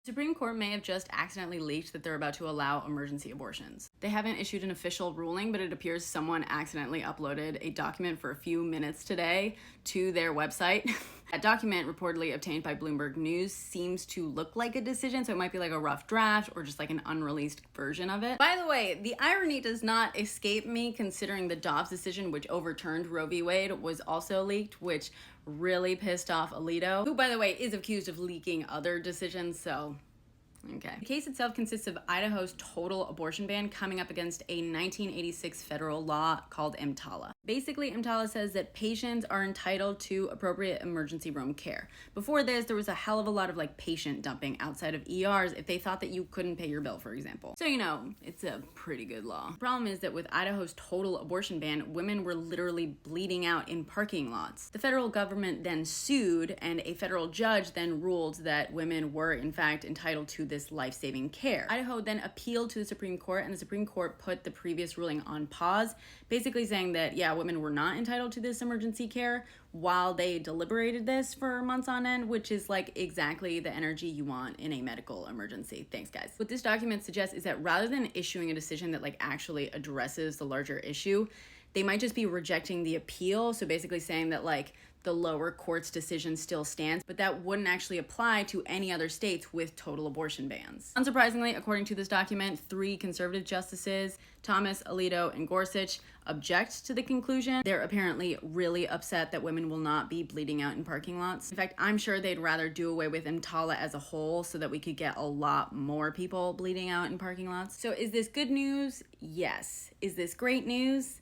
The Supreme Court may have just accidentally leaked that they're about to allow emergency abortions. They haven't issued an official ruling, but it appears someone accidentally uploaded a document for a few minutes today to their website. That document, reportedly obtained by Bloomberg News, seems to look like a decision, so it might be like a rough draft or just like an unreleased version of it. By the way, the irony does not escape me considering the Dobbs decision, which overturned Roe v. Wade, was also leaked, which really pissed off Alito, who, by the way, is accused of leaking other decisions, so okay. The case itself consists of Idaho's total abortion ban coming up against a 1986 federal law called EMTALA. Basically, EMTALA says that patients are entitled to appropriate emergency room care. Before this, there was a hell of a lot of like patient dumping outside of ERs if they thought that you couldn't pay your bill, for example. So, it's a pretty good law. The problem is that with Idaho's total abortion ban, women were literally bleeding out in parking lots. The federal government then sued, and a federal judge then ruled that women were in fact entitled to this life-saving care. Idaho then appealed to the Supreme Court, and the Supreme Court put the previous ruling on pause, basically saying that, yeah, women were not entitled to this emergency care while they deliberated this for months on end, which is like exactly the energy you want in a medical emergency. Thanks, guys. What this document suggests is that rather than issuing a decision that like actually addresses the larger issue, they might just be rejecting the appeal. So basically saying that like the lower court's decision still stands, but that wouldn't actually apply to any other states with total abortion bans. Unsurprisingly, according to this document, 3 conservative justices, Thomas, Alito, and Gorsuch, object to the conclusion. They're apparently really upset that women will not be bleeding out in parking lots. In fact, I'm sure they'd rather do away with EMTALA as a whole so that we could get a lot more people bleeding out in parking lots. So is this good news? Yes. Is this great news?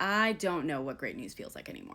I don't know what great news feels like anymore.